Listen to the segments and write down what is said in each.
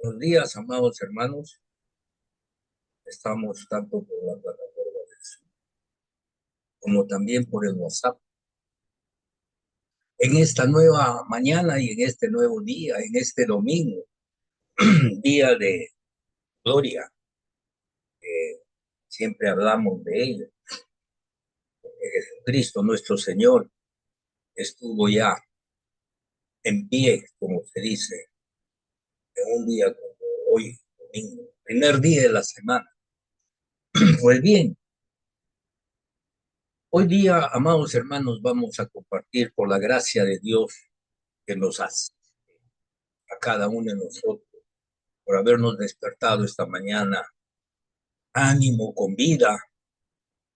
Buenos días, amados hermanos. Estamos tanto por la plataforma del Zoom como también por el WhatsApp. En esta nueva mañana y en este nuevo día, en este domingo, día de gloria, siempre hablamos de ello. Jesucristo, nuestro Señor, estuvo ya en pie, como se dice, en un día como hoy, domingo, primer día de la semana. Pues bien, hoy día, amados hermanos, vamos a compartir por la gracia de Dios que nos hace a cada uno de nosotros por habernos despertado esta mañana, ánimo, con vida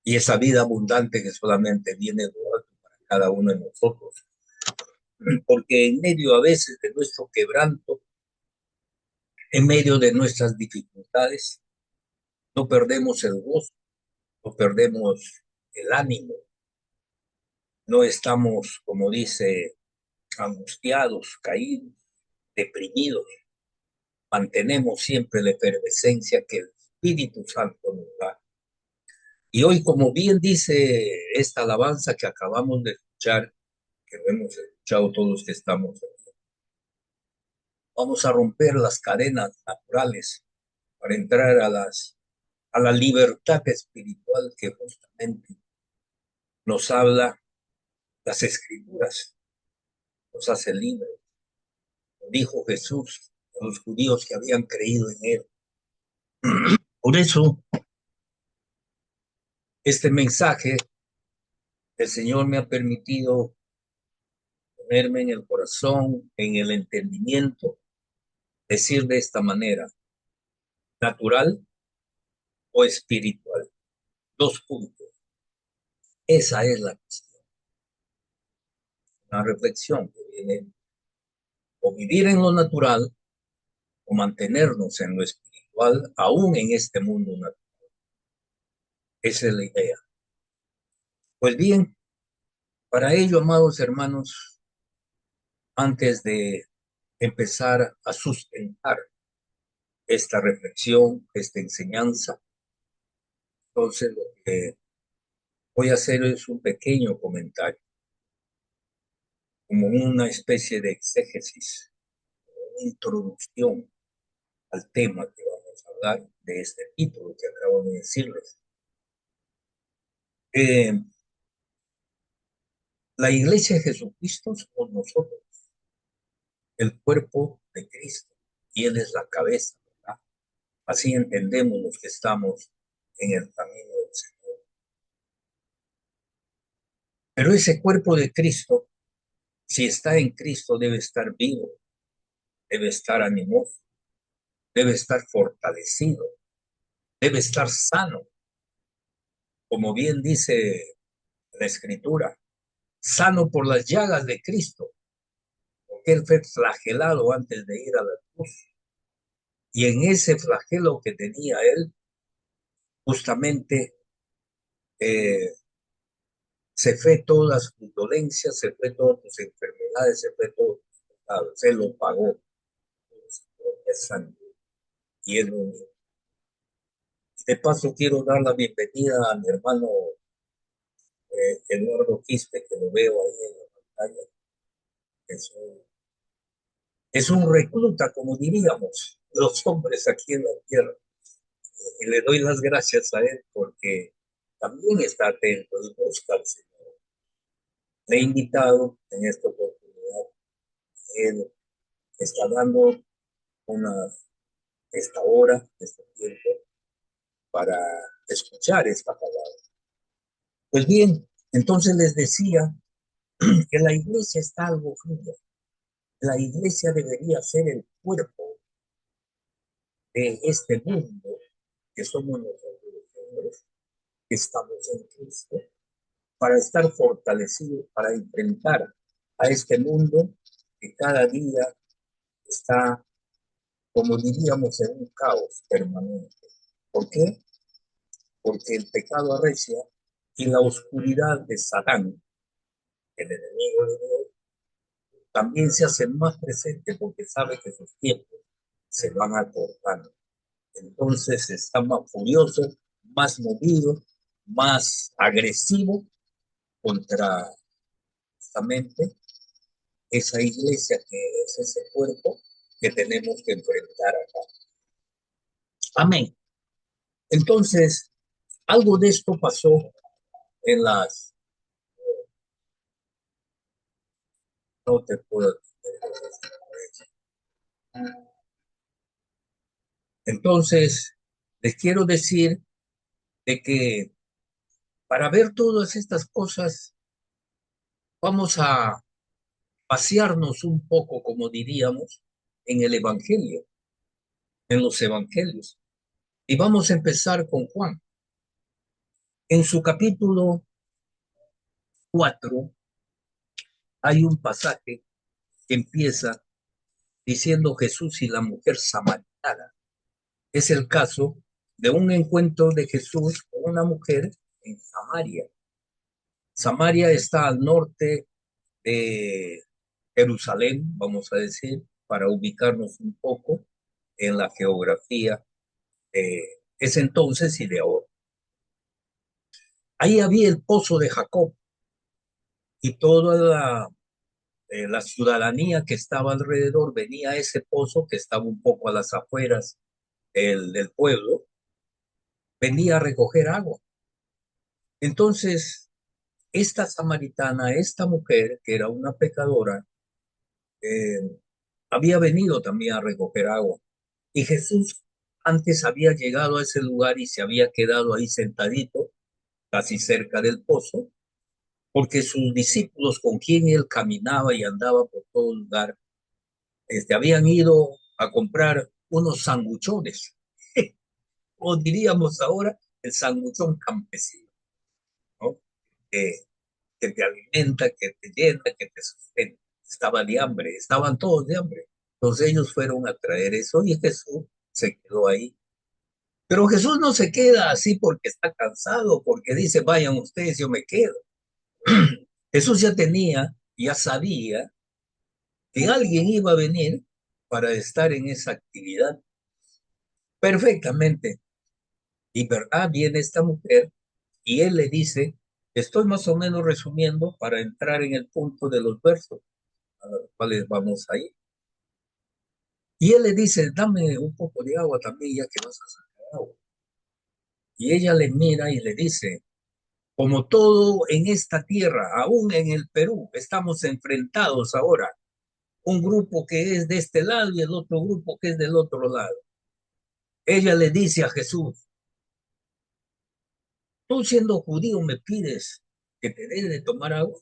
y esa vida abundante que solamente viene de lo alto para cada uno de nosotros. Porque en medio a veces de nuestro quebranto, en medio de nuestras dificultades, no perdemos el gozo, no perdemos el ánimo, no estamos, como dice, angustiados, caídos, deprimidos. Mantenemos siempre la efervescencia que el Espíritu Santo nos da. Y hoy, como bien dice esta alabanza que acabamos de escuchar, que lo hemos escuchado todos los que estamos aquí, vamos a romper las cadenas naturales para entrar a la libertad espiritual que justamente nos habla las escrituras, nos hace libres. Lo dijo Jesús a los judíos que habían creído en él. Por eso, este mensaje, el Señor me ha permitido ponerme en el corazón, en el entendimiento, decir de esta manera: natural o espiritual. Dos puntos. Esa es la cuestión. Una reflexión que viene o vivir en lo natural o mantenernos en lo espiritual, aún en este mundo natural. Esa es la idea. Pues bien, para ello, amados hermanos, antes de empezar a sustentar esta reflexión, esta enseñanza, entonces lo que voy a hacer es un pequeño comentario, como una especie de exégesis, una introducción al tema que vamos a hablar de este título que acabo de decirles. Eh, la Iglesia de Jesucristo somos nosotros, el cuerpo de Cristo, y Él es la cabeza, ¿verdad? Así entendemos los que estamos en el camino del Señor. Pero ese cuerpo de Cristo, si está en Cristo, debe estar vivo, debe estar animoso, debe estar fortalecido, debe estar sano, como bien dice la Escritura, sano por las llagas de Cristo, porque Él fue flagelado antes de ir a la cruz. Y en ese flagelo que tenía Él, justamente eh, se fue todas tus dolencias, se fue todas tus enfermedades, se fue todos tus pecados. Él lo pagó. Es sangre y es lo único. De paso, quiero dar la bienvenida a mi hermano Eduardo Quispe, que lo veo ahí en la pantalla. Es un, es un recluta, como diríamos, los hombres aquí en la tierra. Y le doy las gracias a él porque también está atento y busca al Señor. Le he invitado en esta oportunidad. Él está dando una, esta hora, este tiempo, para escuchar esta palabra. Pues bien, entonces les decía que la iglesia está algo fría. La iglesia debería ser el cuerpo de este mundo que somos nosotros los hombres, que estamos en Cristo, para estar fortalecidos, para enfrentar a este mundo que cada día está, como diríamos, en un caos permanente. ¿Por qué? Porque el pecado arrecia y la oscuridad de Satán, el enemigo de Dios, también se hace más presente porque sabe que sus tiempos se van acortando. Entonces está más furioso, más movido, más agresivo contra justamente esa iglesia que es ese cuerpo que tenemos que enfrentar acá. Amén. Entonces, algo de esto pasó en las... No te puedo... Entonces, les quiero decir de que para ver todas estas cosas, vamos a pasearnos un poco, como diríamos, en el Evangelio, en los Evangelios. Y vamos a empezar con Juan. En su capítulo 4 hay un pasaje que empieza diciendo Jesús y la mujer samaritana. Es el caso de un encuentro de Jesús con una mujer en Samaria. Samaria está al norte de Jerusalén, vamos a decir, para ubicarnos un poco en la geografía de ese entonces y de ahora. Ahí había el pozo de Jacob y toda la ciudadanía que estaba alrededor venía a ese pozo que estaba un poco a las afueras del pueblo, venía a recoger agua. Entonces, esta samaritana, esta mujer, que era una pecadora, eh, había venido también a recoger agua. Y Jesús antes había llegado a ese lugar y se había quedado ahí sentadito, casi cerca del pozo, porque sus discípulos con quien él caminaba y andaba por todo lugar, habían ido a comprar unos sanguchones, o diríamos ahora el sanguchón campesino, ¿no? Eh, que te alimenta, que te llena, que te sustenta. Estaba de hambre, estaban todos de hambre. Entonces ellos fueron a traer eso y Jesús se quedó ahí. Pero Jesús no se queda así porque está cansado, porque dice, vayan ustedes, yo me quedo. Jesús ya tenía, ya sabía que alguien iba a venir para estar en esa actividad perfectamente. Y verdad, viene esta mujer y él le dice, estoy más o menos resumiendo para entrar en el punto de los versos a los cuales vamos a ir. Y él le dice, dame un poco de agua también, ya que vas a sacar agua. Y ella le mira y le dice, como todo en esta tierra, aún en el Perú, estamos enfrentados ahora, un grupo que es de este lado y el otro grupo que es del otro lado. Ella le dice a Jesús, tú siendo judío me pides que te dé de tomar agua.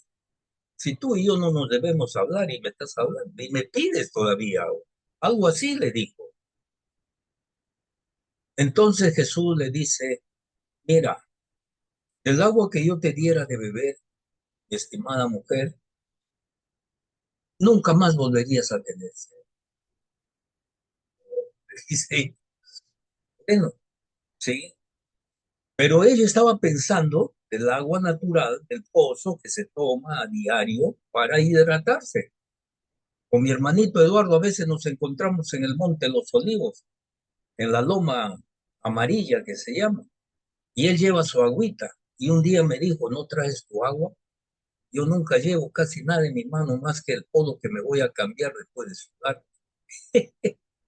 Si tú y yo no nos debemos hablar y me estás hablando y me pides todavía agua. Algo así le dijo. Entonces Jesús le dice, mira, el agua que yo te diera de beber, estimada mujer, nunca más volverías a tener sed. Dice, bueno, sí, pero ella estaba pensando del agua natural del pozo que se toma a diario para hidratarse. Con mi hermanito Eduardo a veces nos encontramos en el Monte Los Olivos, en la loma amarilla que se llama, y él lleva su agüita. Y un día me dijo, ¿no traes tu agua? Yo nunca llevo casi nada en mi mano más que el polo que me voy a cambiar después de sudar.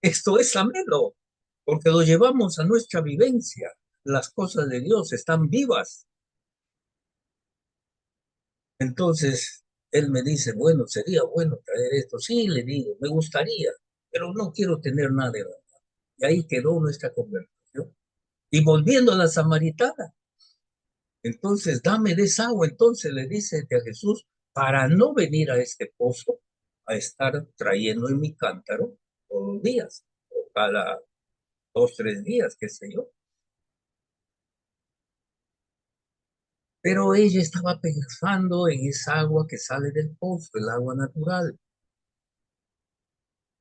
Esto es ameno, porque lo llevamos a nuestra vivencia. Las cosas de Dios están vivas. Entonces, él me dice, bueno, sería bueno traer esto. Sí, le digo, me gustaría, pero no quiero tener nada de verdad. Y ahí quedó nuestra conversación. Y volviendo a la samaritana, entonces dame de esa agua. Entonces le dice a Jesús, para no venir a este pozo a estar trayendo en mi cántaro todos los días, o cada 2, 3 días, qué sé yo. Pero ella estaba pensando en esa agua que sale del pozo, el agua natural,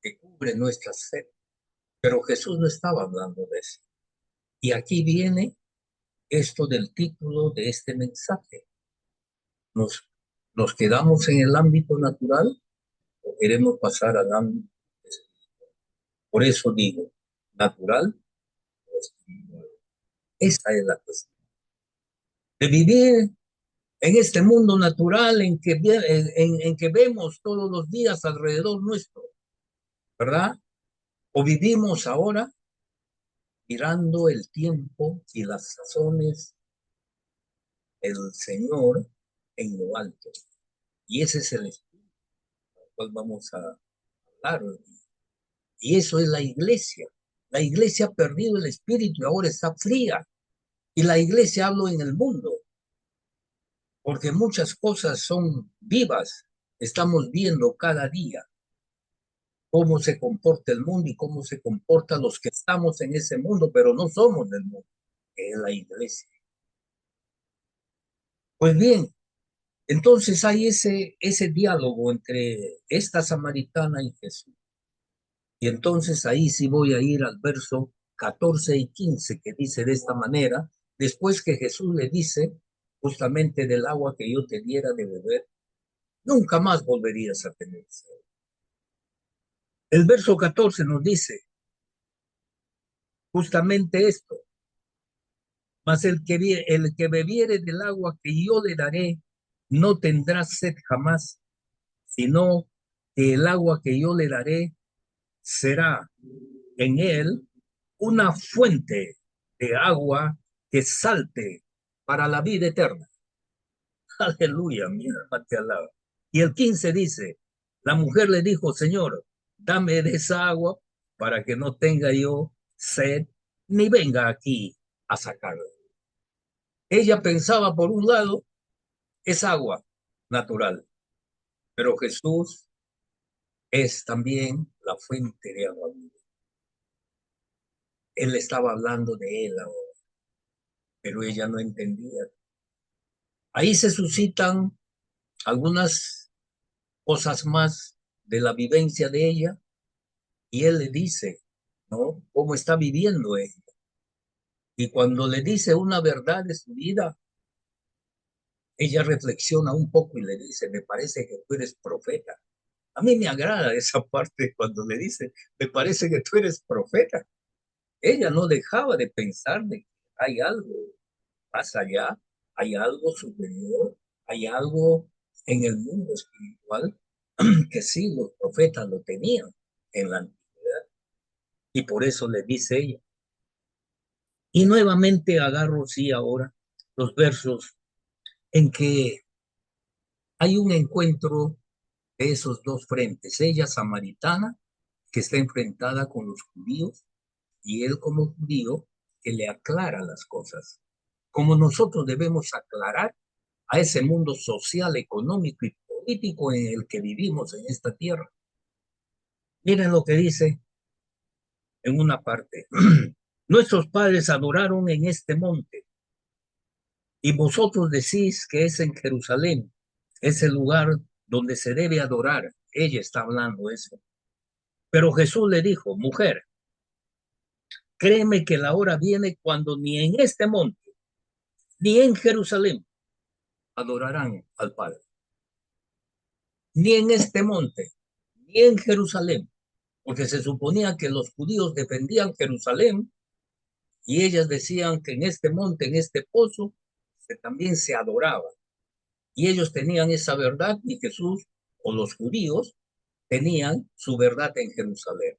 que cubre nuestra sed. Pero Jesús no estaba hablando de eso. Y aquí viene esto del título de este mensaje. ¿Nos, nos quedamos en el ámbito natural o queremos pasar al ámbito espiritual? Por eso digo, natural o espiritual. Esa es la cuestión. De vivir en este mundo natural en que vemos todos los días alrededor nuestro, ¿verdad? O vivimos ahora mirando el tiempo y las sazones del Señor en lo alto. Y ese es el espíritu del cual vamos a hablar hoy día. Y eso es la iglesia. La iglesia ha perdido el espíritu y ahora está fría. Y la iglesia hablo en el mundo, porque muchas cosas son vivas. Estamos viendo cada día cómo se comporta el mundo y cómo se comportan los que estamos en ese mundo, pero no somos del mundo, que es la iglesia. Pues bien, entonces hay ese diálogo entre esta samaritana y Jesús. Y entonces ahí sí voy a ir al verso 14 y 15 que dice de esta manera, después que Jesús le dice justamente del agua que yo te diera de beber, nunca más volverías a tener sed. El verso 14 nos dice justamente esto, mas el que bebiere del agua que yo le daré, no tendrá sed jamás, sino que el agua que yo le daré será en él una fuente de agua que salte para la vida eterna. Aleluya, mi alma te alaba. Y el 15 dice, la mujer le dijo, Señor, dame de esa agua para que no tenga yo sed ni venga aquí a sacarla. Ella pensaba, por un lado, es agua natural, pero Jesús es también la fuente de agua viva. Él estaba hablando de él ahora, pero ella no entendía. Ahí se suscitan algunas cosas más de la vivencia de ella y él le dice, ¿no? ¿Cómo está viviendo ella? Y cuando le dice una verdad de su vida, ella reflexiona un poco y le dice, me parece que tú eres profeta. A mí me agrada esa parte cuando le dice, me parece que tú eres profeta. Ella no dejaba de pensar de que hay algo más allá, hay algo superior, hay algo en el mundo espiritual que sí, los profetas lo tenían en la antigüedad. Y por eso le dice ella. Y nuevamente agarro, sí, ahora los versos en que hay un encuentro de esos dos frentes. Ella samaritana, que está enfrentada con los judíos, y él como judío, que le aclara las cosas. Como nosotros debemos aclarar a ese mundo social, económico y político en el que vivimos en esta tierra. Miren lo que dice en una parte. Nuestros padres adoraron en este monte y vosotros decís que es en Jerusalén, es el lugar donde se debe adorar. Ella está hablando eso. Pero Jesús le dijo, mujer, créeme que la hora viene cuando ni en este monte, ni en Jerusalén adorarán al Padre. Ni en este monte, ni en Jerusalén, porque se suponía que los judíos defendían Jerusalén y ellas decían que en este monte, en este pozo, también se adoraba. Y ellos tenían esa verdad y Jesús o los judíos tenían su verdad en Jerusalén.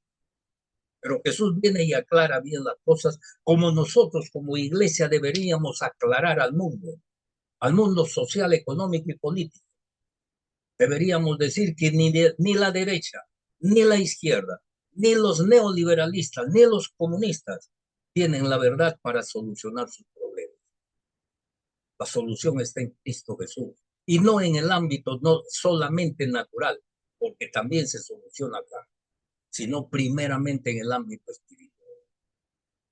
Pero Jesús viene y aclara bien las cosas como nosotros como iglesia deberíamos aclarar al mundo social, económico y político. Deberíamos decir que ni la derecha, ni la izquierda, ni los neoliberalistas, ni los comunistas tienen la verdad para solucionar sus problemas. La solución está en Cristo Jesús y no en el ámbito no solamente natural, porque también se soluciona acá, sino primeramente en el ámbito espiritual.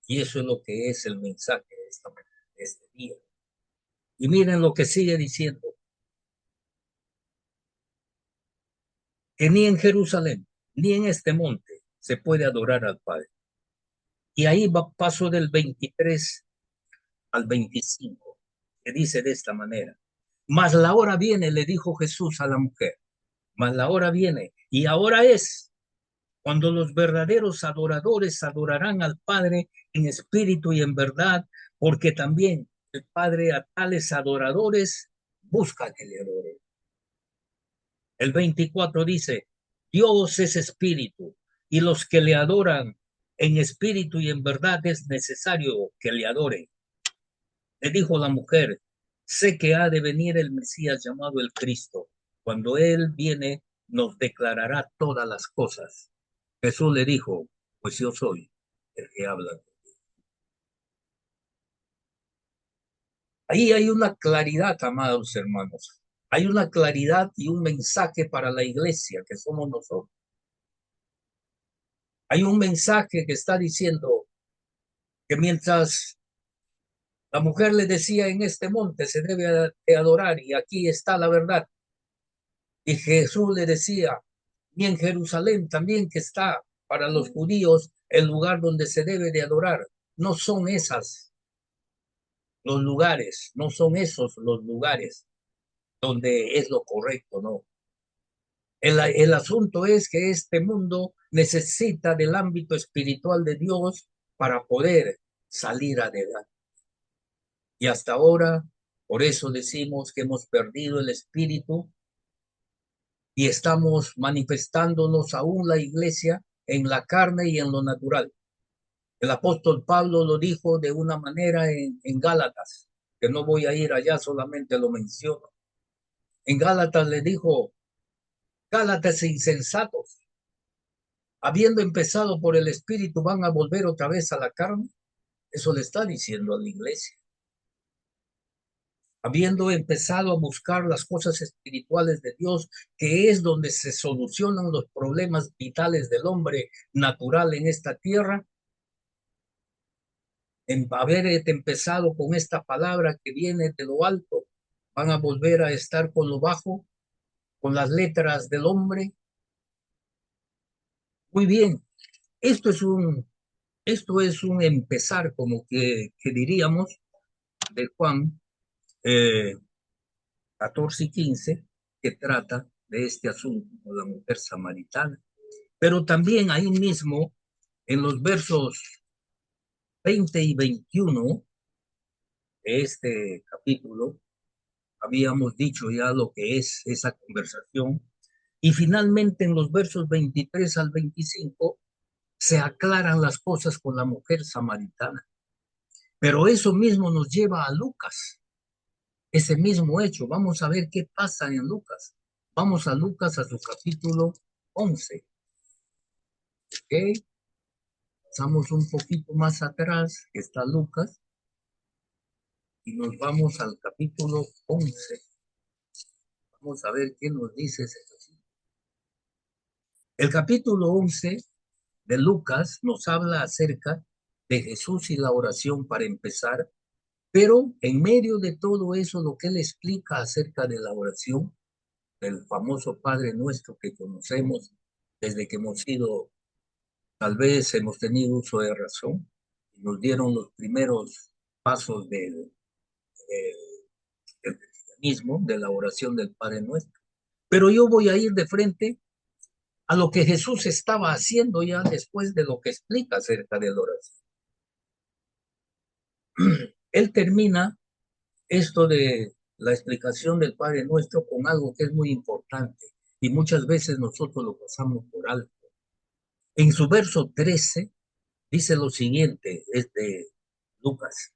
Y eso es lo que es el mensaje de este día. Y miren lo que sigue diciendo, que ni en Jerusalén, ni en este monte se puede adorar al Padre. Y ahí va paso del 23 al 25, que dice de esta manera. Mas la hora viene, le dijo Jesús a la mujer, mas la hora viene, y ahora es, cuando los verdaderos adoradores adorarán al Padre en espíritu y en verdad, porque también el Padre a tales adoradores busca que le adoren. El 24 dice, Dios es espíritu, y los que le adoran en espíritu y en verdad es necesario que le adoren. Le dijo la mujer, sé que ha de venir el Mesías llamado el Cristo. Cuando Él viene, nos declarará todas las cosas. Jesús le dijo, pues yo soy el que habla. Ahí hay una claridad, amados hermanos. Hay una claridad y un mensaje para la iglesia que somos nosotros. Hay un mensaje que está diciendo que mientras la mujer le decía en este monte se debe de adorar y aquí está la verdad. Y Jesús le decía, y en Jerusalén también que está para los judíos el lugar donde se debe de adorar. No son esas los lugares, no son esos los lugares donde es lo correcto, no. El asunto es que este mundo necesita del ámbito espiritual de Dios para poder salir adelante. Y hasta ahora, por eso decimos que hemos perdido el espíritu y estamos manifestándonos aún la iglesia en la carne y en lo natural. El apóstol Pablo lo dijo de una manera en Gálatas, que no voy a ir allá, solamente lo menciono. En Gálatas le dijo, Gálatas insensatos, habiendo empezado por el espíritu, van a volver otra vez a la carne. Eso le está diciendo a la iglesia. Habiendo empezado a buscar las cosas espirituales de Dios, que es donde se solucionan los problemas vitales del hombre natural en esta tierra, en haber empezado con esta palabra que viene de lo alto, van a volver a estar con lo bajo, con las letras del hombre. Muy bien, esto es un, esto es un empezar, como que diríamos, de Juan 14 y 15, que trata de este asunto con la mujer samaritana. Pero también ahí mismo, en los versos 20 y 21 de este capítulo, habíamos dicho ya lo que es esa conversación. Y finalmente en los versos 23 al 25 se aclaran las cosas con la mujer samaritana. Pero eso mismo nos lleva a Lucas, ese mismo hecho. Vamos a ver qué pasa en Lucas. Vamos a Lucas, a su capítulo 11. ¿Ok? Pasamos un poquito más atrás, que está Lucas, y nos vamos al capítulo 11. Vamos a ver qué nos dice ese capítulo. El capítulo 11 de Lucas nos habla acerca de Jesús y la oración para empezar, pero en medio de todo eso, lo que él explica acerca de la oración, del famoso Padre Nuestro que conocemos desde que hemos sido, tal vez hemos tenido uso de razón, nos dieron los primeros pasos del cristianismo, de la oración del Padre Nuestro. Pero yo voy a ir de frente a lo que Jesús estaba haciendo ya después de lo que explica acerca de la oración. Él termina esto de la explicación del Padre Nuestro con algo que es muy importante y muchas veces nosotros lo pasamos por alto. En su verso 13 dice lo siguiente, es de Lucas.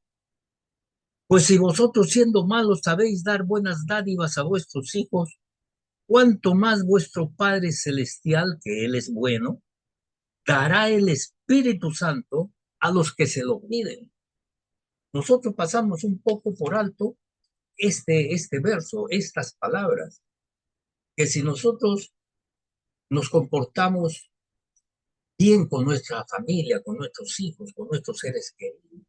Pues si vosotros siendo malos sabéis dar buenas dádivas a vuestros hijos, cuánto más vuestro Padre Celestial, que Él es bueno, dará el Espíritu Santo a los que se lo piden. Nosotros pasamos un poco por alto este verso, estas palabras, que si nosotros nos comportamos bien con nuestra familia, con nuestros hijos, con nuestros seres queridos,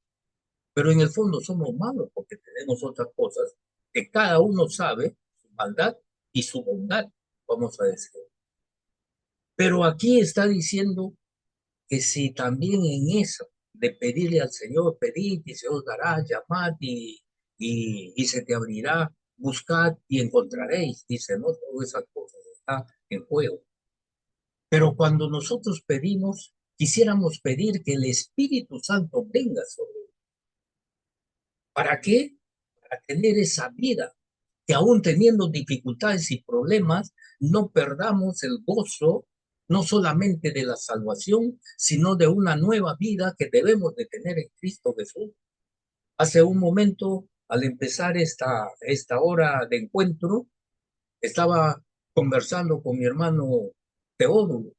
pero en el fondo somos malos porque tenemos otras cosas que cada uno sabe, su maldad y su bondad, vamos a decir. Pero aquí está diciendo que si también en eso de pedirle al Señor, pedid y se os dará, llamad y se te abrirá, buscad y encontraréis, dice, no, todas esas cosas están en juego. Pero cuando nosotros pedimos, quisiéramos pedir que el Espíritu Santo venga sobre él. ¿Para qué? Para tener esa vida, que aún teniendo dificultades y problemas, no perdamos el gozo, no solamente de la salvación, sino de una nueva vida que debemos de tener en Cristo Jesús. Hace un momento, al empezar esta hora de encuentro, estaba conversando con mi hermano Teodulo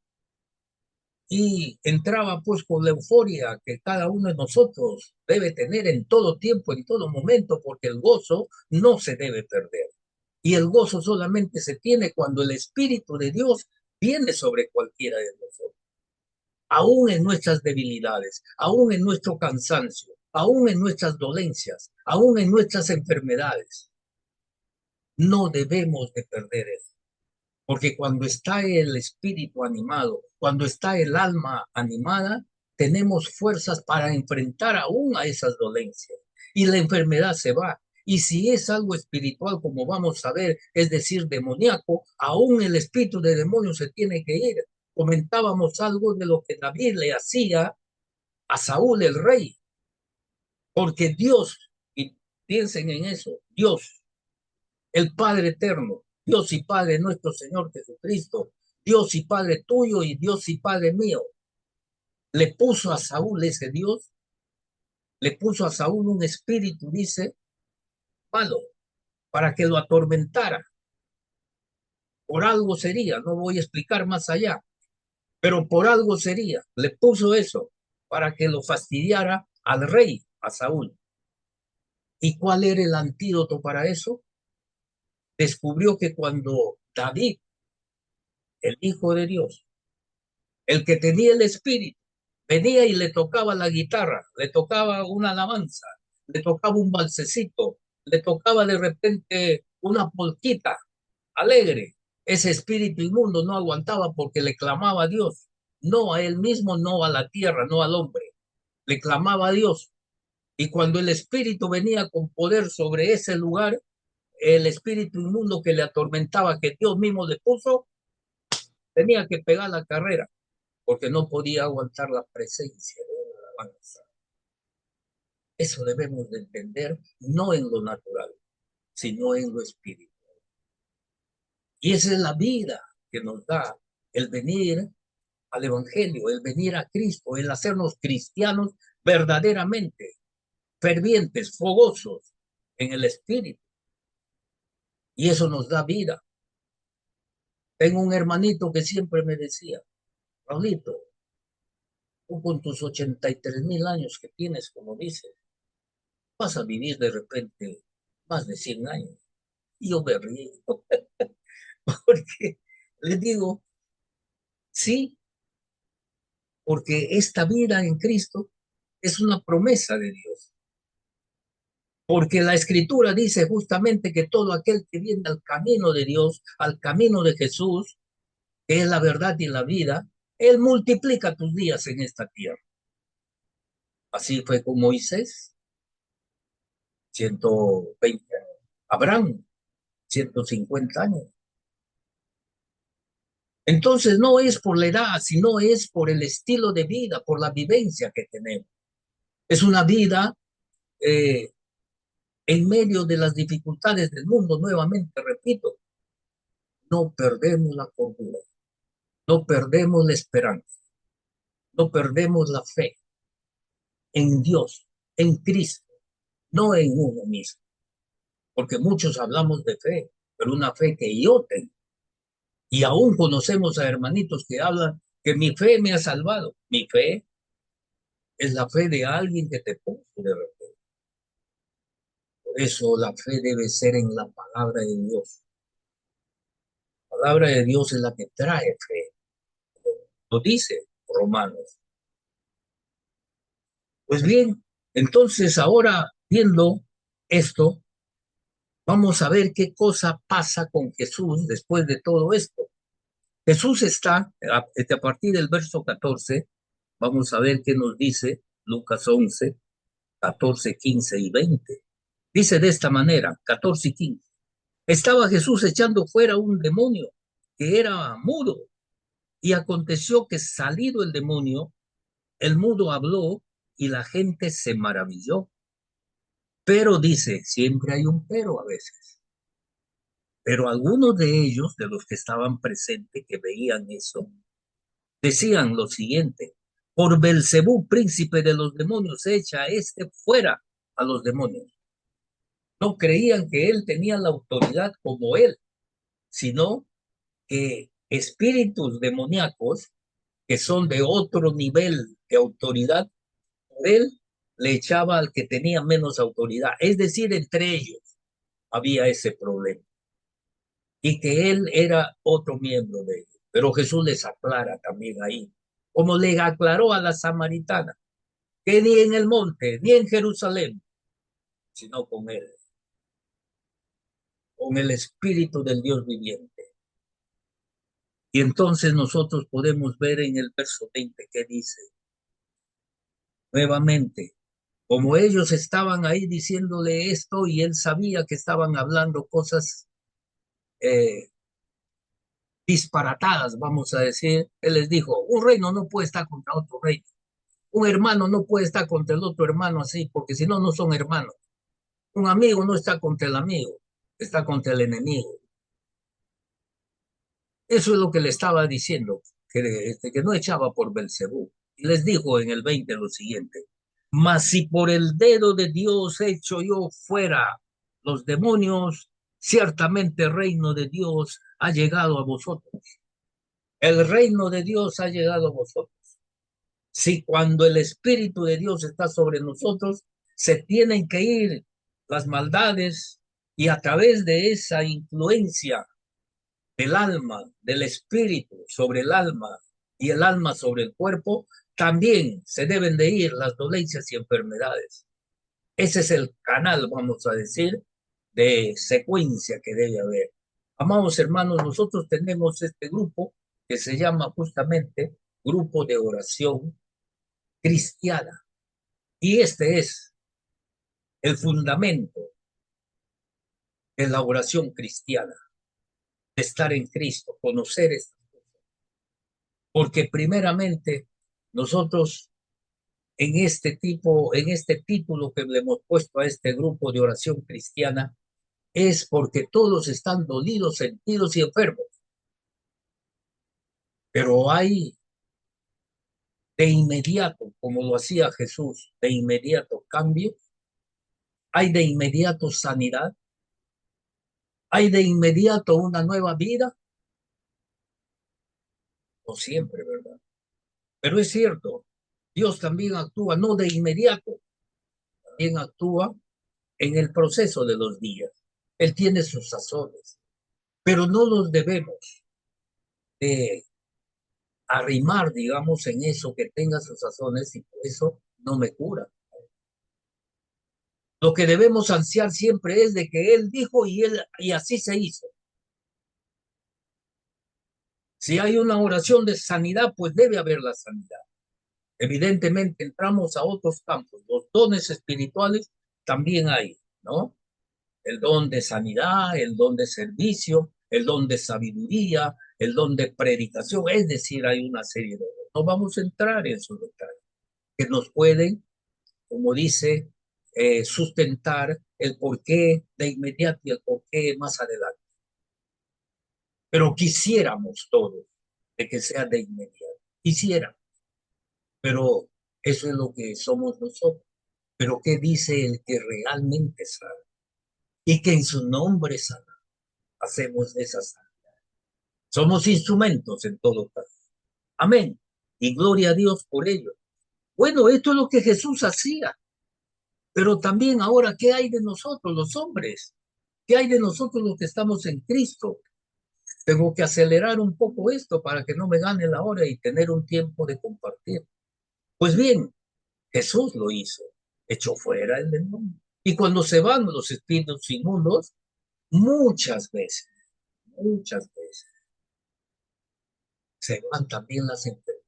y entraba pues con la euforia que cada uno de nosotros debe tener en todo tiempo, en todo momento, porque el gozo no se debe perder. Y el gozo solamente se tiene cuando el Espíritu de Dios viene sobre cualquiera de nosotros, aún en nuestras debilidades, aún en nuestro cansancio, aún en nuestras dolencias, aún en nuestras enfermedades. No debemos de perder eso. Porque cuando está el espíritu animado, cuando está el alma animada, tenemos fuerzas para enfrentar aún a esas dolencias. Y la enfermedad se va. Y si es algo espiritual, como vamos a ver, es decir, demoníaco, aún el espíritu de demonio se tiene que ir. Comentábamos algo de lo que David le hacía a Saúl el rey, porque Dios, y piensen en eso, Dios, el Padre eterno, Dios y Padre nuestro Señor Jesucristo, Dios y Padre tuyo y Dios y Padre mío. Le puso a Saúl ese Dios, le puso a Saúl un espíritu, dice, malo, para que lo atormentara. Por algo sería, no voy a explicar más allá, pero por algo sería. Le puso eso para que lo fastidiara al rey, a Saúl. ¿Y cuál era el antídoto para eso? Descubrió que cuando David, el Hijo de Dios, el que tenía el espíritu, venía y le tocaba la guitarra, le tocaba una alabanza, le tocaba un balsecito, le tocaba de repente una polquita alegre. Ese espíritu inmundo no aguantaba porque le clamaba a Dios, no a él mismo, no a la tierra, no al hombre, le clamaba a Dios. Y cuando el espíritu venía con poder sobre ese lugar, el espíritu inmundo que le atormentaba, que Dios mismo le puso, tenía que pegar la carrera porque no podía aguantar la presencia de una alabanza. Eso debemos de entender, no en lo natural, sino en lo espiritual. Y esa es la vida que nos da el venir al Evangelio, el venir a Cristo, el hacernos cristianos verdaderamente, fervientes, fogosos en el espíritu. Y eso nos da vida. Tengo un hermanito que siempre me decía, Raulito, tú con tus 83,000 años que tienes, como dices, vas a vivir de repente más de 100 años. Y yo me río, porque les digo, sí, porque esta vida en Cristo es una promesa de Dios. Porque la Escritura dice justamente que todo aquel que viene al camino de Dios, al camino de Jesús, que es la verdad y la vida, Él multiplica tus días en esta tierra. Así fue con Moisés, 120 años. Abraham, 150 años. Entonces no es por la edad, sino es por el estilo de vida, por la vivencia que tenemos. Es una vida eh, en medio de las dificultades del mundo, nuevamente repito, no perdemos la cordura, no perdemos la esperanza, no perdemos la fe en Dios, en Cristo, no en uno mismo. Porque muchos hablamos de fe, pero una fe que yo tengo. Y aún conocemos a hermanitos que hablan que mi fe me ha salvado. Mi fe es la fe de alguien que te puso de repente. Por eso la fe debe ser en la palabra de Dios. La palabra de Dios es la que trae fe. Lo dice Romanos. Pues bien, entonces ahora viendo esto, vamos a ver qué cosa pasa con Jesús después de todo esto. Jesús está, a partir del verso 14, vamos a ver qué nos dice Lucas 11, 14, 15 y 20. Dice de esta manera, 14 y 15. Estaba Jesús echando fuera un demonio que era mudo Y aconteció que salido el demonio, el mudo habló y la gente se maravilló. Pero dice, siempre hay un pero a veces. Pero algunos de ellos, de los que estaban presentes, que veían eso, decían lo siguiente: por Belcebú, príncipe de los demonios, echa a este fuera a los demonios. No creían que él tenía la autoridad como él, sino que espíritus demoníacos, que son de otro nivel de autoridad, por él le echaba al que tenía menos autoridad. Es decir, entre ellos había ese problema. Y que él era otro miembro de ellos. Pero Jesús les aclara también ahí, como le aclaró a la samaritana, que ni en el monte, ni en Jerusalén, sino con el Espíritu del Dios viviente. Y entonces nosotros podemos ver en el verso 20 que dice, nuevamente, como ellos estaban ahí diciéndole esto y él sabía que estaban hablando cosas eh, disparatadas, vamos a decir, él les dijo, un reino no puede estar contra otro reino. Un hermano no puede estar contra el otro hermano así, porque si no, no son hermanos. Un amigo no está contra el amigo, está contra el enemigo. Eso es lo que le estaba diciendo, que no echaba por Belcebú. Y les dijo en el 20 lo siguiente: mas si por el dedo de Dios echo yo fuera los demonios, ciertamente el reino de Dios ha llegado a vosotros. El reino de Dios ha llegado a vosotros. Si cuando el Espíritu de Dios está sobre nosotros, se tienen que ir las maldades y a través de esa influencia del alma, del espíritu sobre el alma y el alma sobre el cuerpo, también se deben de ir las dolencias y enfermedades. Ese es el canal, vamos a decir, de secuencia que debe haber. Amados hermanos, nosotros tenemos este grupo que se llama justamente Grupo de Oración Cristiana. Y este es el fundamento de la oración cristiana, de estar en Cristo, conocer estas cosas. Porque primeramente nosotros en este título que le hemos puesto a este grupo de oración cristiana, es porque todos están dolidos, sentidos y enfermos. Pero hay de inmediato, como lo hacía Jesús, de inmediato cambio, hay de inmediato sanidad, hay de inmediato una nueva vida, no siempre, ¿verdad? Pero es cierto, Dios también actúa no de inmediato, también actúa en el proceso de los días. Él tiene sus sazones, pero no los debemos de arrimar, digamos, en eso que tenga sus sazones y por eso no me cura. Lo que debemos ansiar siempre es de que Él dijo y así se hizo. Si hay una oración de sanidad, pues debe haber la sanidad. Evidentemente entramos a otros campos. Los dones espirituales también hay, ¿no? El don de sanidad, el don de servicio, el don de sabiduría, el don de predicación, es decir, hay una serie de dones. No vamos a entrar en esos detalles, que nos pueden, como dice, sustentar el porqué de inmediato y el porqué más adelante. Pero quisiéramos todos de que sea de inmediato. Quisiéramos, pero eso es lo que somos nosotros. Pero ¿qué dice el que realmente sabe? Y que en su nombre sana hacemos esa sanidad. Somos instrumentos en todo caso. Amén. Y gloria a Dios por ello. Bueno, esto es lo que Jesús hacía. Pero también ahora, ¿qué hay de nosotros los hombres? ¿Qué hay de nosotros los que estamos en Cristo? Tengo que acelerar un poco esto para que no me gane la hora y tener un tiempo de compartir. Pues bien, Jesús lo hizo, echó fuera el demonio. Y cuando se van los espíritus inmundos, muchas veces, se van también las enfermedades.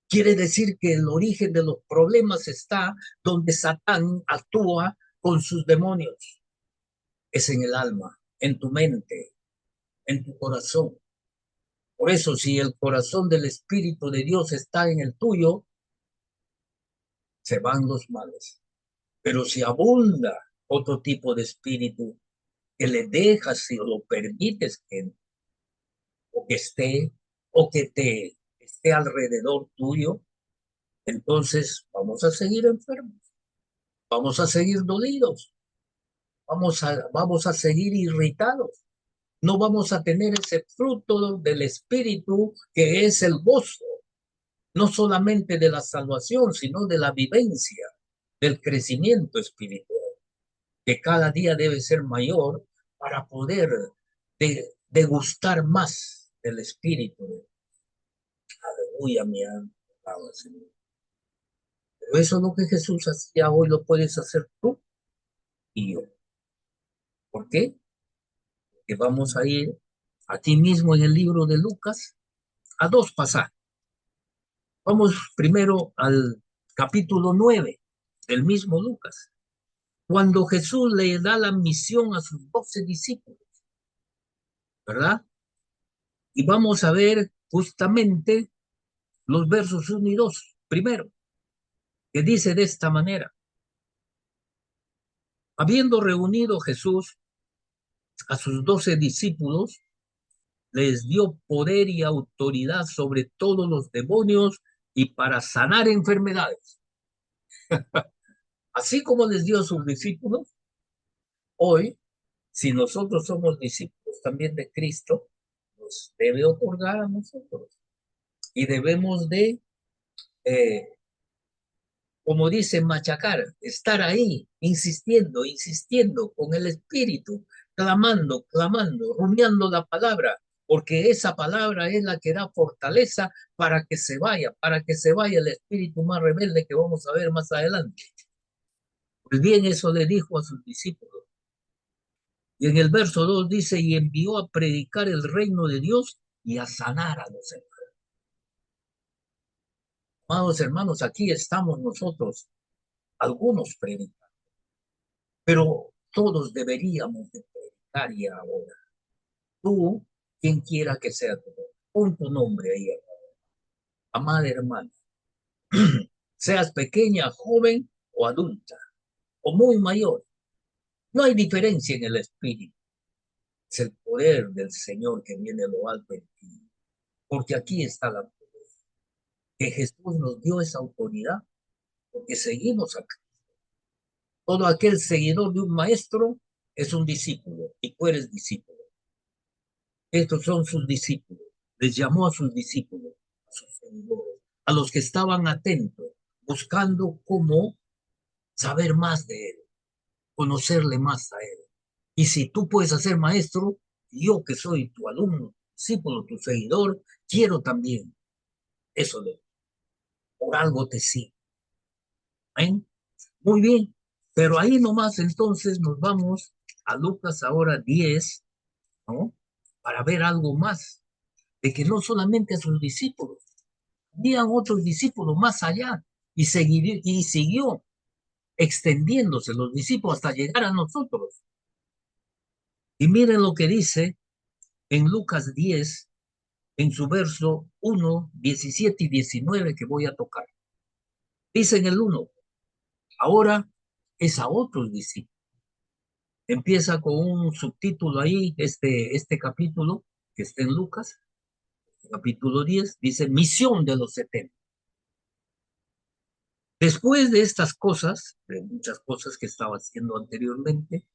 Quiere decir que el origen de los problemas está donde Satán actúa con sus demonios. Es en el alma, en tu mente, en tu corazón. Por eso, si el corazón del Espíritu de Dios está en el tuyo, se van los males. Pero si abunda otro tipo de espíritu, que le dejas, si lo permites, o que esté, o que te esté alrededor tuyo, entonces vamos a seguir enfermos, vamos a seguir dolidos, vamos a seguir irritados. No vamos a tener ese fruto del Espíritu que es el gozo, no solamente de la salvación, sino de la vivencia, del crecimiento espiritual, que cada día debe ser mayor para poder degustar más del Espíritu. Aleluya, mi alma, alaba al Señor. Pero eso es lo que Jesús hacía, hoy lo puedes hacer tú y yo. ¿Por qué? Porque vamos a ir aquí mismo en el libro de Lucas a dos pasajes. Vamos primero al capítulo 9 del mismo Lucas, cuando Jesús le da la misión a sus 12 discípulos, ¿verdad? Y vamos a ver justamente los versos 1 y 2. Primero, que dice de esta manera: habiendo reunido Jesús a sus 12 discípulos, les dio poder y autoridad sobre todos los demonios y para sanar enfermedades. Así como les dio a sus discípulos, hoy, si nosotros somos discípulos también de Cristo, nos debe otorgar a nosotros. Y debemos de, eh, como dice, machacar, estar ahí, insistiendo, insistiendo con el Espíritu, clamando, clamando, rumiando la palabra, porque esa palabra es la que da fortaleza para que se vaya el espíritu más rebelde que vamos a ver más adelante. Pues bien, eso le dijo a sus discípulos. Y en el verso 2 dice, y envió a predicar el reino de Dios y a sanar a los enfermos. Amados hermanos, aquí estamos nosotros, algunos predican, pero todos deberíamos de predicar y ahora. Tú, quien quiera que sea tu nombre, pon tu nombre ahí, amada hermana. Seas pequeña, joven o adulta, o muy mayor. No hay diferencia en el espíritu. Es el poder del Señor que viene a lo alto en ti. Porque aquí está la poder. Que Jesús nos dio esa autoridad, porque seguimos acá. Todo aquel seguidor de un maestro es un discípulo, y tú eres discípulo. Estos son sus discípulos. Les llamó a sus discípulos, a sus seguidores, a los que estaban atentos, buscando cómo saber más de él, conocerle más a él. Y si tú puedes hacer maestro, yo que soy tu alumno, discípulo, tu seguidor, quiero también eso de por algo te sigo. ¿Eh? Muy bien, pero ahí nomás entonces nos vamos a Lucas ahora 10, ¿no? Para ver algo más, de que no solamente a sus discípulos, habían otros discípulos más allá, y siguió extendiéndose los discípulos hasta llegar a nosotros. Y miren lo que dice en Lucas 10, en su verso 1, 17 y 19 que voy a tocar. Dice en el 1, ahora es a otros discípulos. Empieza con un subtítulo ahí, este capítulo que está en Lucas, capítulo 10, dice misión de los 70. Después de estas cosas, de muchas cosas que estaba haciendo anteriormente,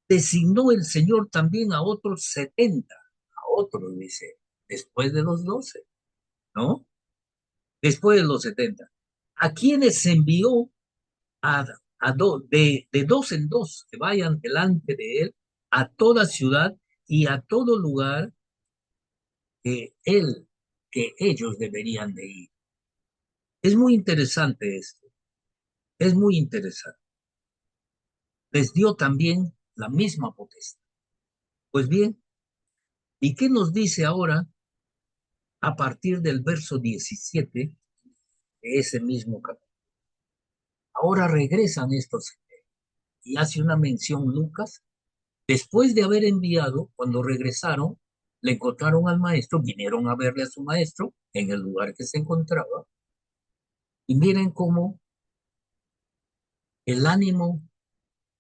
designó el Señor también a otros 70, a otros, dice, después de los 12, ¿no? Después de los 70, a quienes envió a, de dos en dos, que vayan delante de él a toda ciudad y a todo lugar que él, que ellos deberían de ir. Es muy interesante esto, es muy interesante. Les dio también la misma potestad. Pues bien, ¿y qué nos dice ahora a partir del verso 17 de ese mismo capítulo? Ahora regresan estos y hace una mención Lucas, después de haber enviado, cuando regresaron, le encontraron al maestro, vinieron a verle a su maestro en el lugar que se encontraba, y miren cómo el ánimo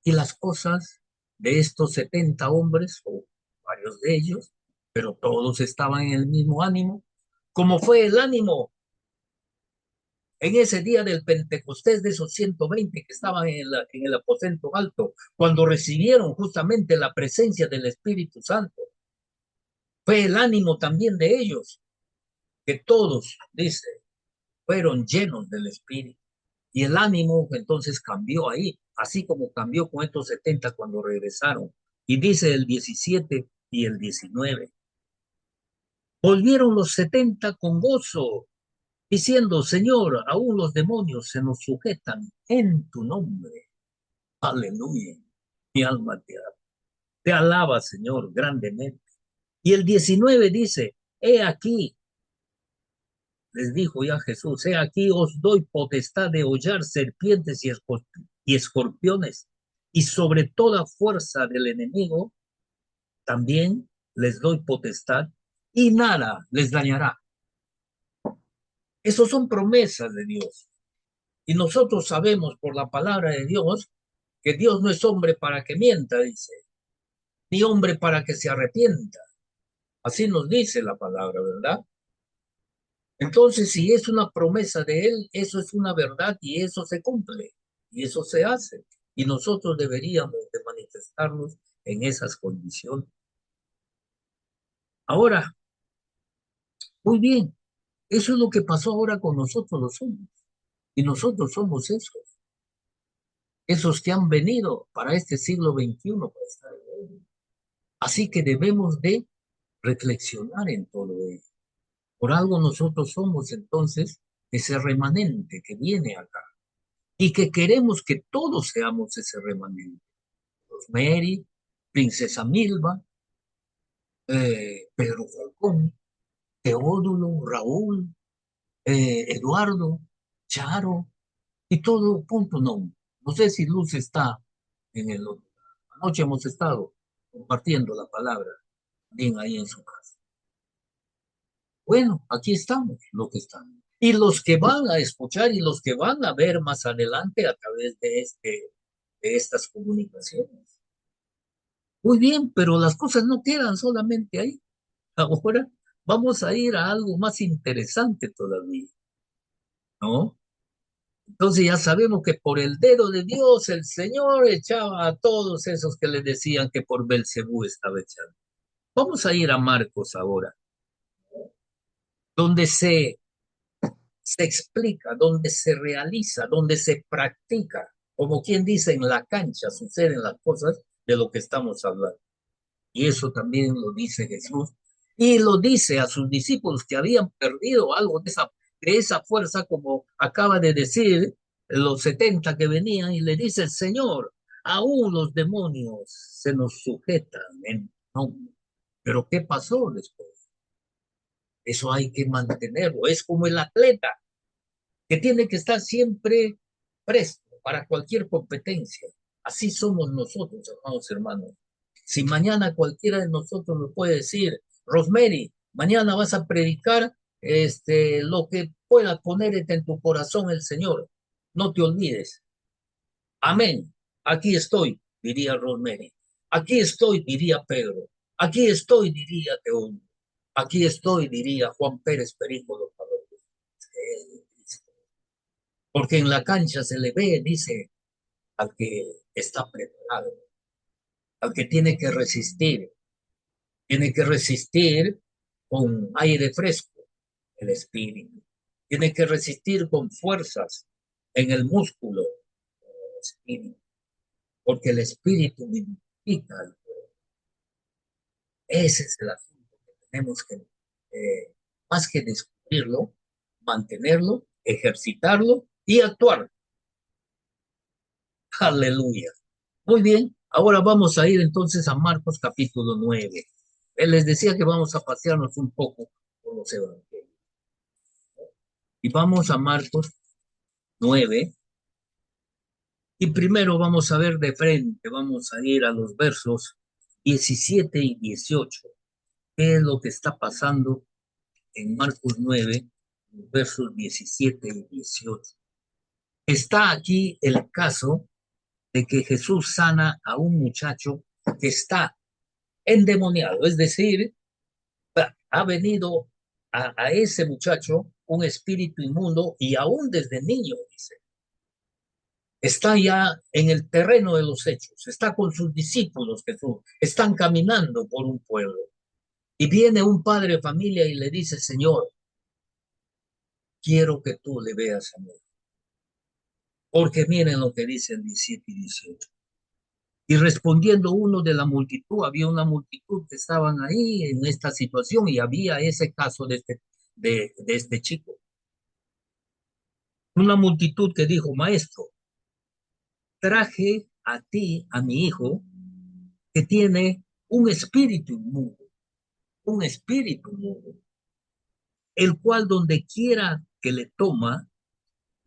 y las cosas de estos 70 hombres, o varios de ellos, pero todos estaban en el mismo ánimo, como fue el ánimo en ese día del Pentecostés de esos 120 que estaban en el aposento alto, cuando recibieron justamente la presencia del Espíritu Santo. Fue el ánimo también de ellos, que todos, dice, fueron llenos del Espíritu. Y el ánimo entonces cambió ahí, así como cambió con estos 70 cuando regresaron. Y dice el 17 y el 19. Volvieron los 70 con gozo, diciendo, Señor, aún los demonios se nos sujetan en tu nombre. Aleluya. Mi alma te alaba, Señor, grandemente. Y el 19 dice, he aquí, les dijo ya Jesús, he aquí os doy potestad de hollar serpientes y escorpiones, y sobre toda fuerza del enemigo también les doy potestad, y nada les dañará. Esas son promesas de Dios. Y nosotros sabemos por la palabra de Dios que Dios no es hombre para que mienta, dice, ni hombre para que se arrepienta. Así nos dice la palabra, ¿verdad? Entonces, si es una promesa de Él, eso es una verdad y eso se cumple y eso se hace. Y nosotros deberíamos de manifestarnos en esas condiciones. Ahora, muy bien, eso es lo que pasó ahora con nosotros los hombres. Y nosotros somos esos que han venido para este siglo XXI, para estar en él. Así que debemos de reflexionar en todo ello. Por algo nosotros somos entonces ese remanente que viene acá y que queremos que todos seamos ese remanente. Rosemary, Princesa Milva, Pedro Falcón, Teodulo, Raúl, Eduardo, Charo y todo punto no. No sé si Luz está en el otro. Anoche hemos estado compartiendo la palabra bien ahí en su casa. Bueno, aquí estamos, lo que estamos. Y los que van a escuchar y los que van a ver más adelante a través de estas comunicaciones. Muy bien, pero las cosas no quedan solamente ahí. Ahora vamos a ir a algo más interesante todavía, ¿no? Entonces ya sabemos que por el dedo de Dios el Señor echaba a todos esos que le decían que por Belcebú estaba echando. Vamos a ir a Marcos ahora, donde se explica, donde se realiza, donde se practica, como quien dice, en la cancha suceden las cosas de lo que estamos hablando. Y eso también lo dice Jesús. Y lo dice a sus discípulos que habían perdido algo de esa fuerza, como acaba de decir los 70 que venían, y le dice el Señor, aún los demonios se nos sujetan en nombre. Pero ¿qué pasó después? Eso hay que mantenerlo. Es como el atleta que tiene que estar siempre presto para cualquier competencia. Así somos nosotros, hermanos, hermanos. Si mañana cualquiera de nosotros me puede decir, Rosemary, mañana vas a predicar lo que pueda poner en tu corazón el Señor, no te olvides. Amén. Aquí estoy, diría Rosemary. Aquí estoy, diría Pedro. Aquí estoy, diría Teón. Aquí estoy, diría Juan Pérez Perico los Palotes. Porque en la cancha se le ve, dice, al que está preparado, al que tiene que resistir con aire fresco, el espíritu, tiene que resistir con fuerzas en el músculo, el espíritu, porque el espíritu vivifica al cuerpo. Ese es el asunto que tenemos que, más que descubrirlo, mantenerlo, ejercitarlo y actuar. Aleluya. Muy bien, ahora vamos a ir entonces a Marcos capítulo 9. Les decía que vamos a pasearnos un poco por los evangelios. Y vamos a Marcos 9. Y primero vamos a ver de frente, vamos a ir a los versos 17 y 18. qué es lo que está pasando en Marcos 9, versos 17 y 18. Está aquí el caso de que Jesús sana a un muchacho que está endemoniado, es decir, ha venido a ese muchacho un espíritu inmundo y aún desde niño, dice, está ya en el terreno de los hechos, está con sus discípulos Jesús, están caminando por un pueblo y viene un padre de familia y le dice, Señor, quiero que tú le veas a mí, porque miren lo que dicen 17 y 18. Y respondiendo uno de la multitud, había una multitud que estaban ahí en esta situación y había ese caso de este chico. Una multitud que dijo, maestro, traje a ti, a mi hijo, que tiene un espíritu inmundo, el cual donde quiera que le toma,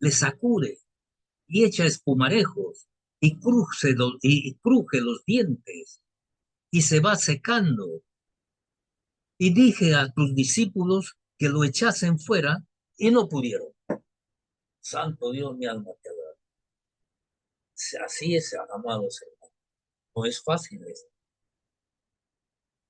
le sacude y echa espumarejos y cruje los dientes y se va secando. Y dije a tus discípulos que lo echasen fuera y no pudieron. Santo Dios, mi alma te adora. Así es, amados hermanos. No es fácil esto.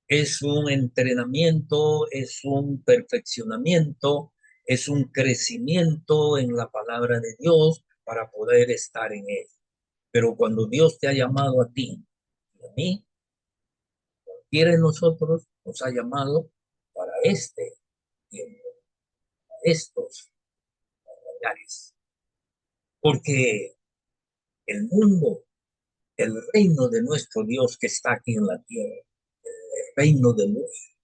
Es un entrenamiento, es un perfeccionamiento, es un crecimiento en la palabra de Dios para poder estar en él. Pero cuando Dios te ha llamado a ti y a mí, cualquiera de nosotros nos ha llamado para este tiempo, para estos lugares. Porque el mundo, el reino de nuestro Dios que está aquí en la tierra, el reino de luz,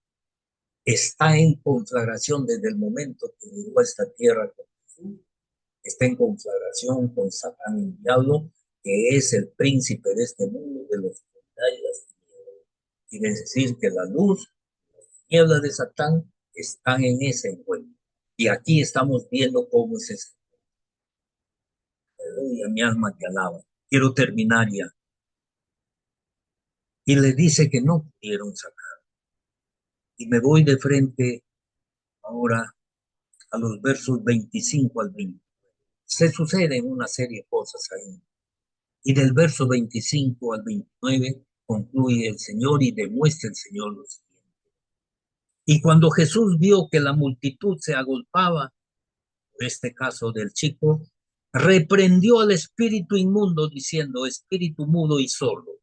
está en conflagración desde el momento que llegó a esta tierra con Jesús, está en conflagración con Satán y el diablo, que es el príncipe de este mundo, de la oscuridad y las tinieblas. Quiere decir que la luz, las tinieblas de Satán están en ese encuentro. Y aquí estamos viendo cómo es ese. Aleluya, mi alma te alaba. Quiero terminar ya. Y le dice que no pudieron sacar. Y me voy de frente ahora a los versos 25 al 20. Se suceden una serie de cosas ahí. Y del verso 25 al 29 concluye el Señor y demuestra el Señor lo siguiente. Y cuando Jesús vio que la multitud se agolpaba, por este caso del chico, reprendió al espíritu inmundo diciendo, espíritu mudo y sordo,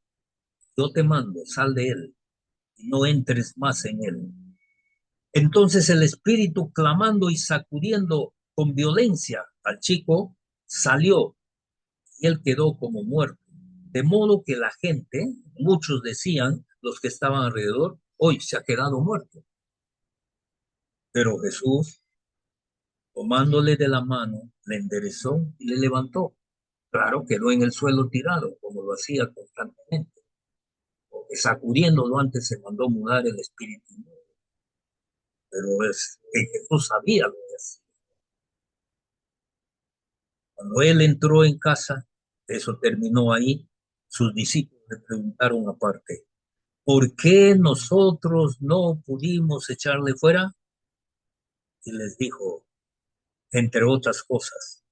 yo te mando, sal de él y no entres más en él. Entonces el espíritu, clamando y sacudiendo con violencia al chico, salió y él quedó como muerto. De modo que la gente, muchos decían, los que estaban alrededor, hoy se ha quedado muerto. Pero Jesús, tomándole de la mano, le enderezó y le levantó. Claro, quedó en el suelo tirado, como lo hacía constantemente, porque sacudiéndolo antes se mandó mudar el espíritu. Pero es que Jesús sabía lo que hacía. Cuando él entró en casa, eso terminó ahí, sus discípulos le preguntaron aparte, ¿por qué nosotros no pudimos echarle fuera? Y les dijo, entre otras cosas,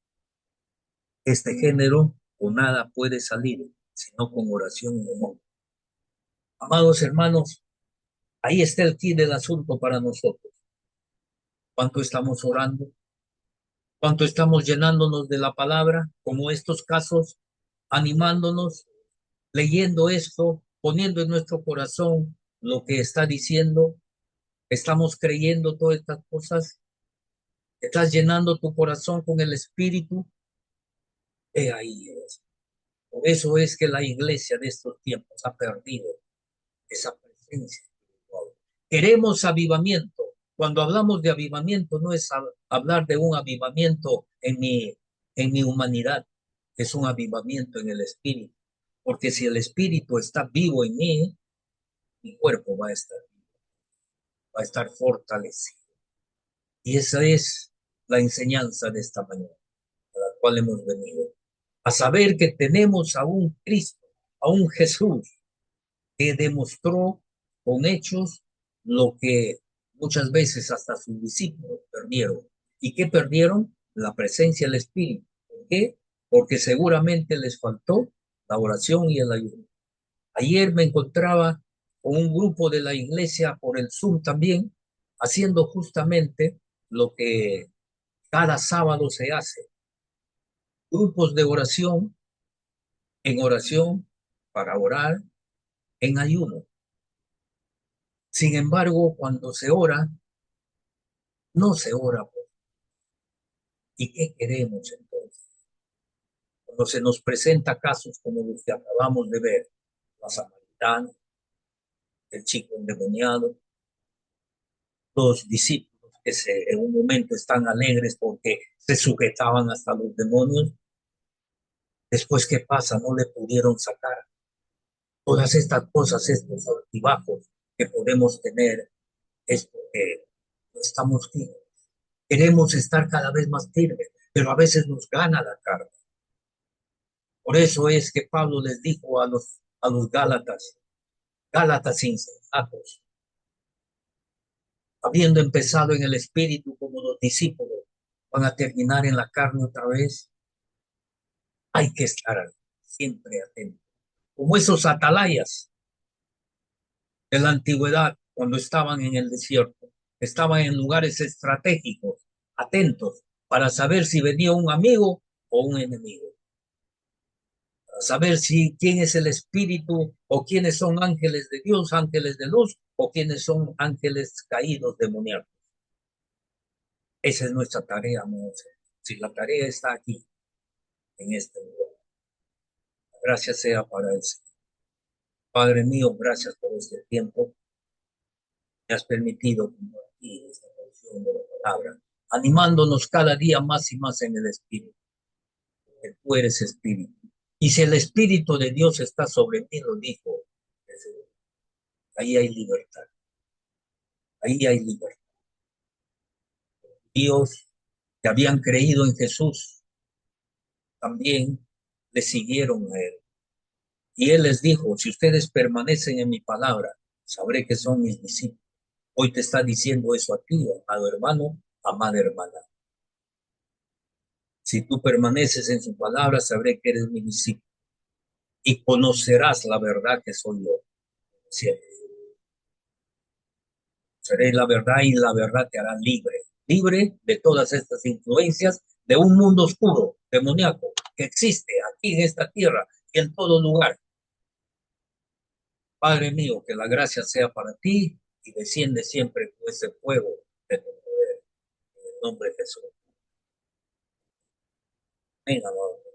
este género o nada puede salir, sino con oración y amor. Amados hermanos, ahí está el key del asunto para nosotros. ¿Cuánto estamos orando? ¿Cuánto estamos llenándonos de la palabra, como estos casos, animándonos, leyendo esto, poniendo en nuestro corazón lo que está diciendo? ¿Estamos creyendo todas estas cosas? ¿Estás llenando tu corazón con el Espíritu? He ahí es. Por eso es que la iglesia de estos tiempos ha perdido esa presencia espiritual. Queremos avivamiento. Cuando hablamos de avivamiento, no es hablar de un avivamiento en mi humanidad, es un avivamiento en el espíritu. Porque si el espíritu está vivo en mí, mi cuerpo va a estar fortalecido. Y esa es la enseñanza de esta mañana, a la cual hemos venido. A saber que tenemos a un Cristo, a un Jesús que demostró con hechos lo que muchas veces hasta sus discípulos perdieron. ¿Y qué perdieron? La presencia del Espíritu. ¿Por qué? Porque seguramente les faltó la oración y el ayuno. Ayer me encontraba con un grupo de la iglesia por el Zoom también, haciendo justamente lo que cada sábado se hace, grupos de oración, para orar, en ayuno. Sin embargo, cuando se ora, no se ora. ¿Y qué queremos entonces? Cuando se nos presenta casos como los que acabamos de ver, la samaritana, el chico endemoniado, los discípulos que en un momento están alegres porque se sujetaban hasta los demonios, después ¿qué pasa? No le pudieron sacar. Todas estas cosas, estos altibajos que podemos tener, es porque no estamos firmes. Queremos estar cada vez más firmes, pero a veces nos gana la carne. Por eso es que Pablo les dijo a los Gálatas insensatos, habiendo empezado en el espíritu como los discípulos, van a terminar en la carne otra vez. Hay que estar siempre atentos. Como esos atalayas de la antigüedad, cuando estaban en el desierto, estaban en lugares estratégicos, atentos, para saber si venía un amigo o un enemigo, para saber quién es el espíritu o quiénes son ángeles de Dios, ángeles de luz, o quiénes son ángeles caídos, demoníacos. Esa es nuestra tarea, amigos. Si la tarea está aquí, en este lugar. Gracias sea para el Señor. Padre mío, gracias por este tiempo. Me has permitido compartir esta porción de la palabra, animándonos cada día más y más en el Espíritu, porque tú eres Espíritu. Y si el Espíritu de Dios está sobre ti, lo dijo, ahí hay libertad. Ahí hay libertad. Dios, que habían creído en Jesús, también le siguieron a él. Y él les dijo, si ustedes permanecen en mi palabra, sabré que son mis discípulos. Hoy te está diciendo eso a ti, amado hermano, amada hermana. Si tú permaneces en su palabra, sabré que eres mi discípulo y conocerás la verdad que soy yo. Siempre. Seré la verdad y la verdad te hará libre. Libre de todas estas influencias de un mundo oscuro, demoníaco, que existe aquí en esta tierra y en todo lugar. Padre mío, que la gracia sea para ti y desciende siempre con ese fuego de tu poder. En el nombre de Jesús. Amén, amado.